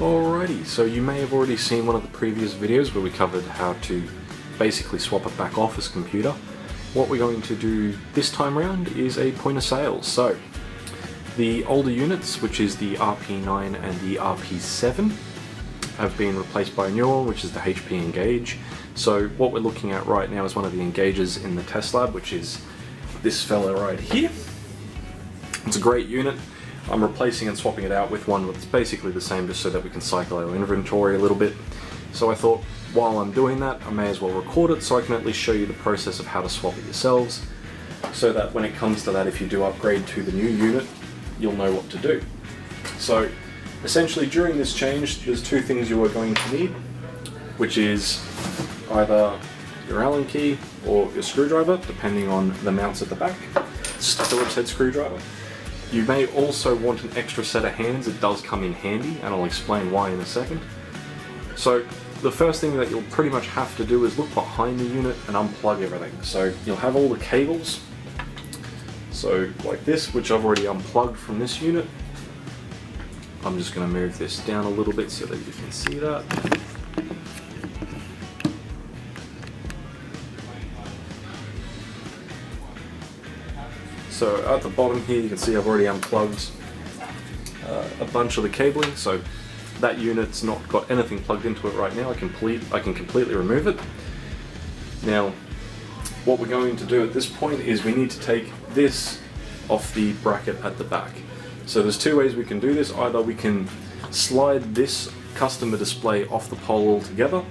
Alrighty, so you may have already seen one of the previous videos where we covered how to basically swap a back office computer. What we're going to do this time around is a point of sale. So the older units, which is the RP9 and the RP7, have been replaced by a newer one, which is the HP Engage. So what we're looking at right now is one of the Engages in the test lab, which is this fella right here. It's a great unit. I'm replacing and swapping it out with one that's basically the same, just so that we can cycle our inventory a little bit. So I thought while I'm doing that, I may as well record it so I can at least show you the process of how to swap it yourselves, so that when it comes to that, if you do upgrade to the new unit, you'll know what to do. So essentially during this change, there's two things you are going to need, which is either your Allen key or your screwdriver, depending on the mounts at the back. It's a Phillips head screwdriver. You may also want an extra set of hands. It does come in handy, and I'll explain why in a second. So the first thing that you'll pretty much have to do is look behind the unit and unplug everything. So you'll have all the cables, so like this, which I've already unplugged from this unit. I'm just going to move this down a little bit so that you can see that. So at the bottom here you can see I've already unplugged a bunch of the cabling, so that unit's not got anything plugged into it right now. I can completely remove it. Now what we're going to do at this point is we need to take this off the bracket at the back. So there's two ways we can do this. Either we can slide this customer display off the pole altogether,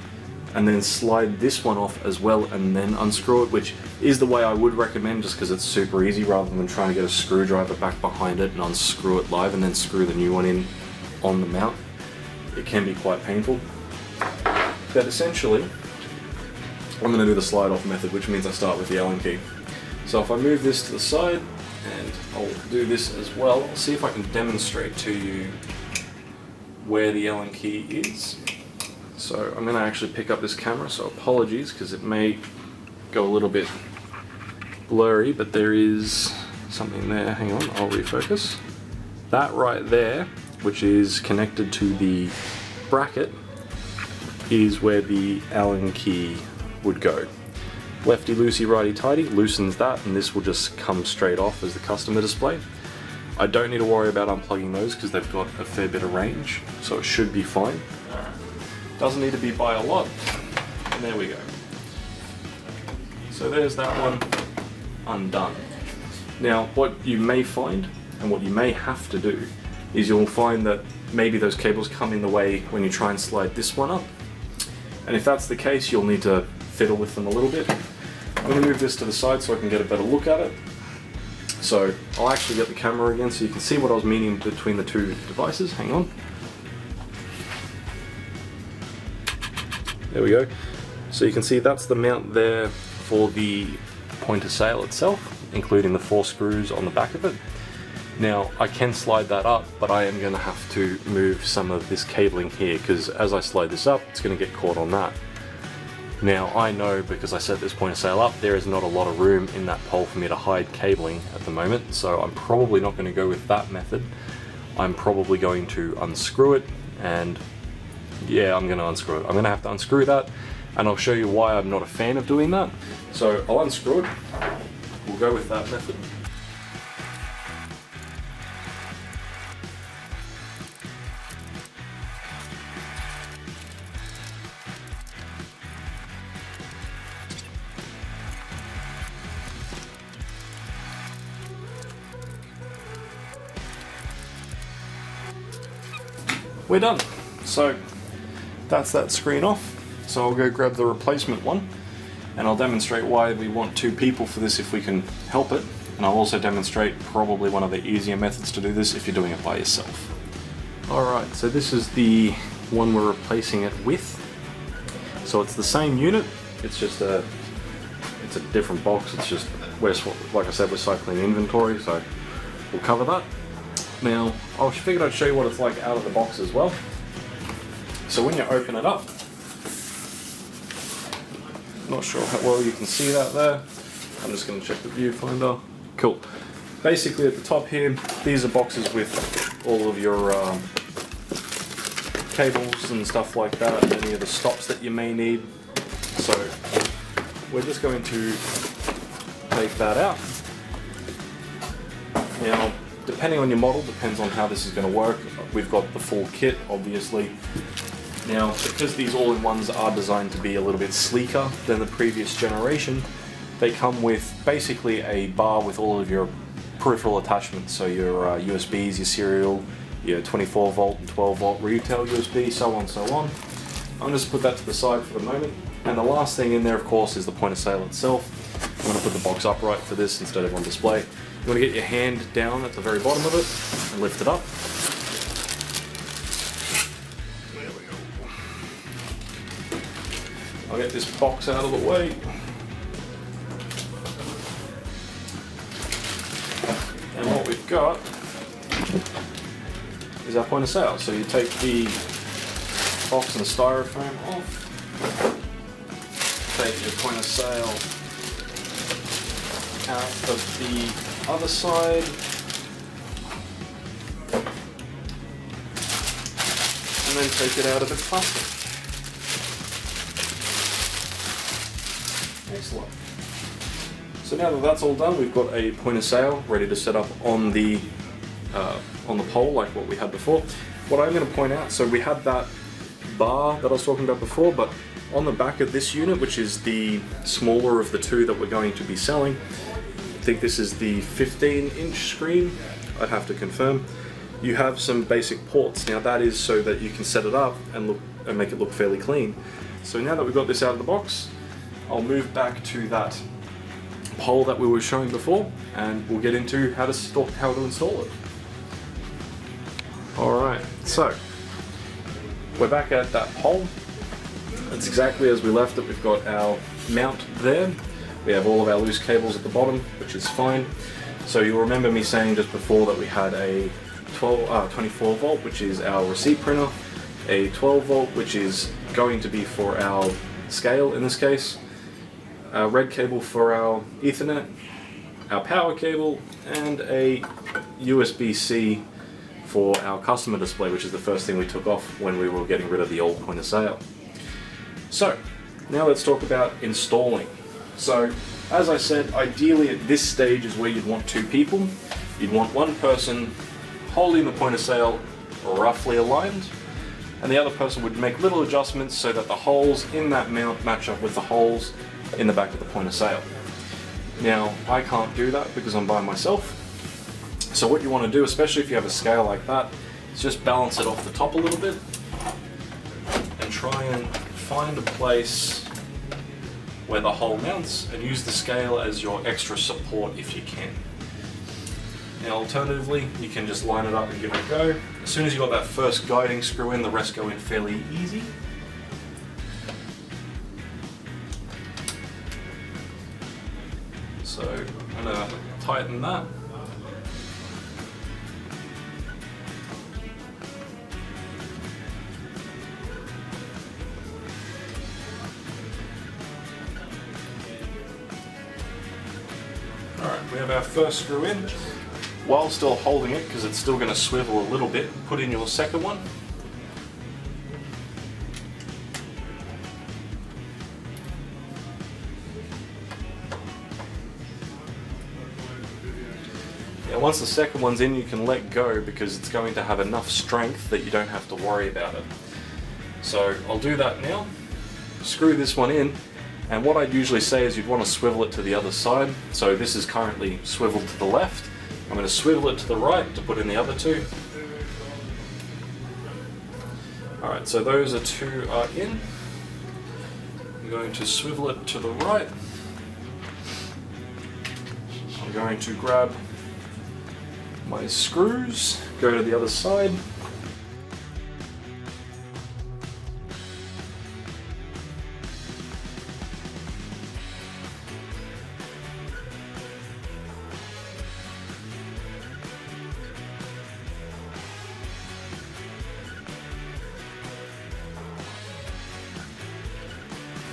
and then slide this one off as well and then unscrew it, which is the way I would recommend, just because it's super easy rather than trying to get a screwdriver back behind it and unscrew it live and then screw the new one in on the mount. It can be quite painful. But essentially, I'm going to do the slide off method, which means I start with the Allen key. So if I move this to the side, and I'll do this as well, I'll see if I can demonstrate to you where the Allen key is. So I'm going to actually pick up this camera, so apologies because it may go a little bit blurry, but there is something there. Hang on, I'll refocus. That right there, which is connected to the bracket, is where the Allen key would go. Lefty loosey, righty tighty loosens that, and this will just come straight off as the customer display. I don't need to worry about unplugging those because they've got a fair bit of range, so it should be fine. Doesn't need to be by a lot, and there we go. So there's that one undone. Now what you may find, and what you may have to do, is you'll find that maybe those cables come in the way when you try and slide this one up, and if that's the case, you'll need to fiddle with them a little bit. I'm going to move this to the side so I can get a better look at it. So I'll actually get the camera again so you can see what I was meaning between the two devices. Hang on. There we go. So you can see that's the mount there for the point of sale itself, including the 4 screws on the back of it. Now I can slide that up, but I am going to have to move some of this cabling here, because as I slide this up, it's going to get caught on that. Now I know, because I set this point of sale up, there is not a lot of room in that pole for me to hide cabling at the moment, so I'm probably not going to go with that method. I'm probably going to unscrew it, and yeah, I'm going to unscrew it. I'm going to have to unscrew that, and I'll show you why I'm not a fan of doing that. So I'll unscrew it. We'll go with that method. We're done. So that's that screen off. So I'll go grab the replacement one, and I'll demonstrate why we want 2 people for this if we can help it. And I'll also demonstrate probably one of the easier methods to do this if you're doing it by yourself. Alright, so this is the one we're replacing it with. So it's the same unit, it's just a different box. It's just, like I said, we're cycling inventory, so we'll cover that. Now, I figured I'd show you what it's like out of the box as well. So when you open it up, not sure how well you can see that there. I'm just going to check the viewfinder. Cool. Basically at the top here, these are boxes with all of your cables and stuff like that, any of the stops that you may need. So we're just going to take that out. Now, depending on your model, depends on how this is going to work. We've got the full kit, obviously. Now, because these all-in-ones are designed to be a little bit sleeker than the previous generation, they come with basically a bar with all of your peripheral attachments, so your USBs, your serial, your 24 volt and 12 volt retail USB, so on and so on. I'm just put that to the side for the moment. And the last thing in there, of course, is the point of sale itself. I'm going to put the box upright for this instead of on display. You want to get your hand down at the very bottom of it and lift it up. There we go. I'll get this box out of the way. And what we've got is our point of sale. So you take the box and the styrofoam off. Take your point of sale out of the other side, and then take it out of its plastic. Excellent. So now that that's all done, we've got a point of sale ready to set up on the pole like what we had before. What I'm going to point out, so we had that bar that I was talking about before, but on the back of this unit, which is the smaller of the two that we're going to be selling, I think this is the 15-inch screen, I'd have to confirm, you have some basic ports. Now that is so that you can set it up and make it look fairly clean. So now that we've got this out of the box, I'll move back to that pole that we were showing before, and we'll get into how to install it. Alright, so we're back at that pole. It's exactly as we left it. We've got our mount there. We have all of our loose cables at the bottom, which is fine. So you'll remember me saying just before that we had a 24 volt, which is our receipt printer, a 12 volt, which is going to be for our scale in this case, a red cable for our Ethernet, our power cable, and a USB-C for our customer display, which is the first thing we took off when we were getting rid of the old point of sale. So, now let's talk about installing. So, as I said, ideally at this stage is where you'd want two people. You'd want one person holding the point of sale roughly aligned, and the other person would make little adjustments so that the holes in that mount match up with the holes in the back of the point of sale. Now, I can't do that because I'm by myself. So what you want to do, especially if you have a scale like that, is just balance it off the top a little bit and try and find a place where the hole mounts and use the scale as your extra support if you can. Now alternatively, you can just line it up and give it a go. As soon as you've got that first guiding screw in, the rest go in fairly easy. So I'm going to tighten that. Alright, we have our first screw in. While still holding it, because it's still going to swivel a little bit, put in your second one. Now once the second one's in, you can let go because it's going to have enough strength that you don't have to worry about it. So I'll do that now. Screw this one in. And what I'd usually say is you'd want to swivel it to the other side. So this is currently swiveled to the left. I'm going to swivel it to the right to put in the other two. Alright, so those two are in. I'm going to swivel it to the right. I'm going to grab my screws, go to the other side.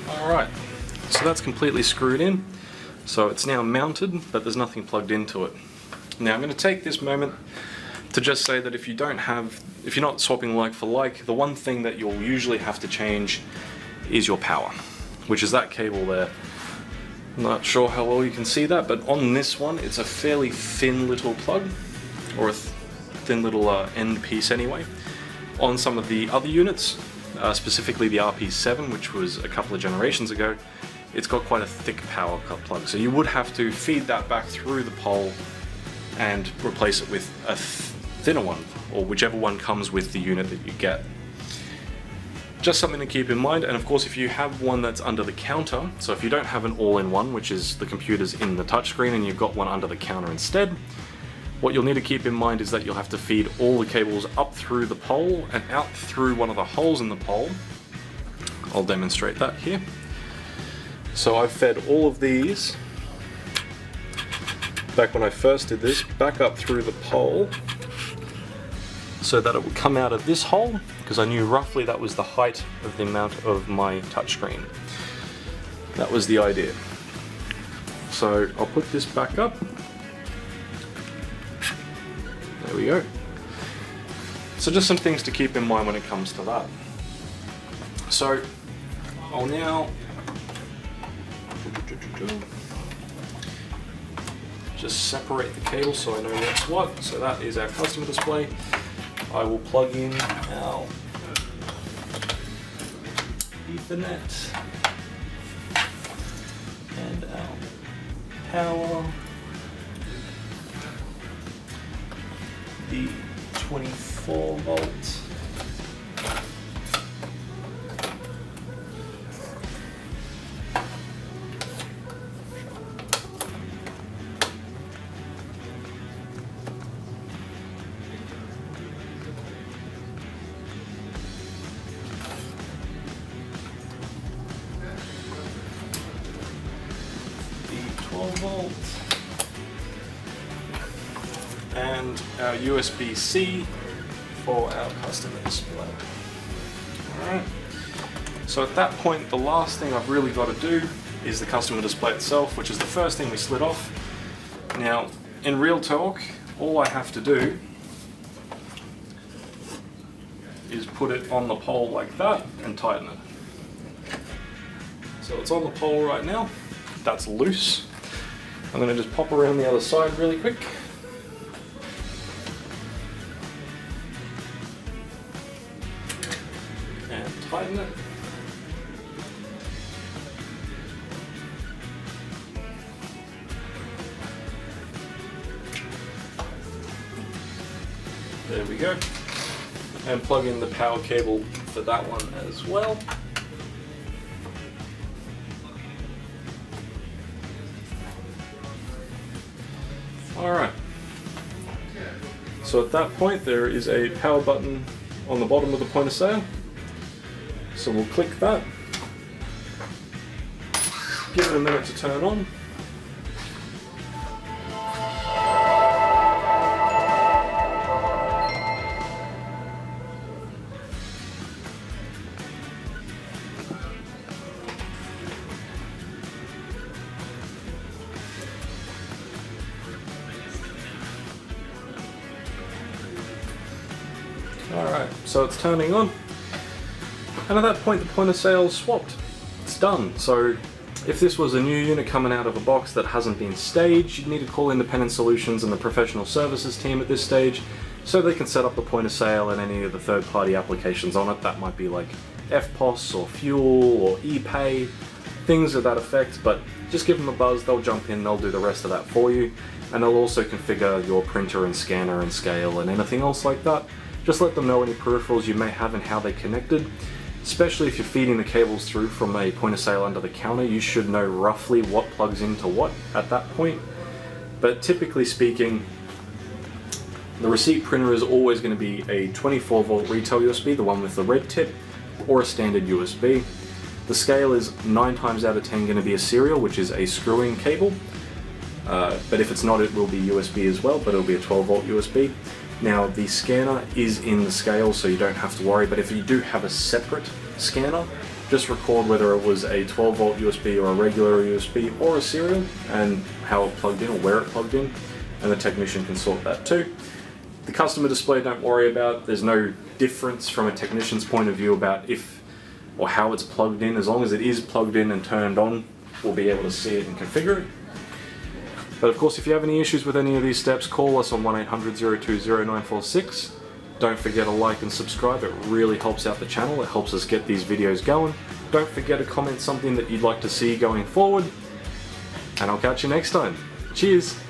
Alright, so that's completely screwed in, so it's now mounted, but there's nothing plugged into it. Now I'm going to take this moment to just say that if you don't have if you're not swapping like for like, the one thing that you'll usually have to change is your power, which is that cable there. I'm not sure how well you can see that, but on this one it's a fairly thin little plug, or a thin little end piece anyway. On some of the other units, specifically the RP7, which was a couple of generations ago, it's got quite a thick power cut plug, so you would have to feed that back through the pole and replace it with a thinner one, or whichever one comes with the unit that you get. Just something to keep in mind, and of course if you have one that's under the counter, so if you don't have an all-in-one, which is the computer's in the touchscreen, and you've got one under the counter instead, what you'll need to keep in mind is that you'll have to feed all the cables up through the pole and out through one of the holes in the pole. I'll demonstrate that here. So I've fed all of these, back when I first did this, back up through the pole, so that it would come out of this hole, because I knew roughly that was the height of the amount of my touchscreen. That was the idea. So I'll put this back up. There we go. So just some things to keep in mind when it comes to that. So I'll now just separate the cable so I know what's what. So that is our customer display. I will plug in our Ethernet and our power, the 24 volts, volts, and our USB-C for our customer display. Alright, so at that point the last thing I've really got to do is the customer display itself, which is the first thing we slid off. Now in real talk, all I have to do is put it on the pole like that and tighten it. So it's on the pole right now, that's loose. I'm going to just pop around the other side really quick. And tighten it. There we go. And plug in the power cable for that one as well. Alright, so at that point there is a power button on the bottom of the point of sale, so we'll click that, give it a minute to turn on. Alright, so it's turning on, and at that point the point of sale is swapped. It's done. So if this was a new unit coming out of a box that hasn't been staged, you'd need to call Independent Solutions and the professional services team at this stage so they can set up the point of sale and any of the third-party applications on it. That might be like FPOS or Fuel or ePay, things of that effect, but just give them a buzz, they'll jump in, they'll do the rest of that for you, and they'll also configure your printer and scanner and scale and anything else like that. Just let them know any peripherals you may have and how they're connected. Especially if you're feeding the cables through from a point of sale under the counter, you should know roughly what plugs into what at that point. But typically speaking, the receipt printer is always going to be a 24 volt retail USB, the one with the red tip, or a standard USB. The scale is 9 times out of 10 going to be a serial, which is a screw-in cable. But if it's not, it will be USB as well, but it'll be a 12 volt USB. Now the scanner is in the scale, so you don't have to worry, but if you do have a separate scanner, just record whether it was a 12 volt USB or a regular USB or a serial, and how it plugged in or where it plugged in, and the technician can sort that too. The customer display, don't worry about. There's no difference from a technician's point of view about if or how it's plugged in. As long as it is plugged in and turned on, we'll be able to see it and configure it. But of course, if you have any issues with any of these steps, call us on 1-800-020-946. Don't forget to like and subscribe. It really helps out the channel. It helps us get these videos going. Don't forget to comment something that you'd like to see going forward. And I'll catch you next time. Cheers!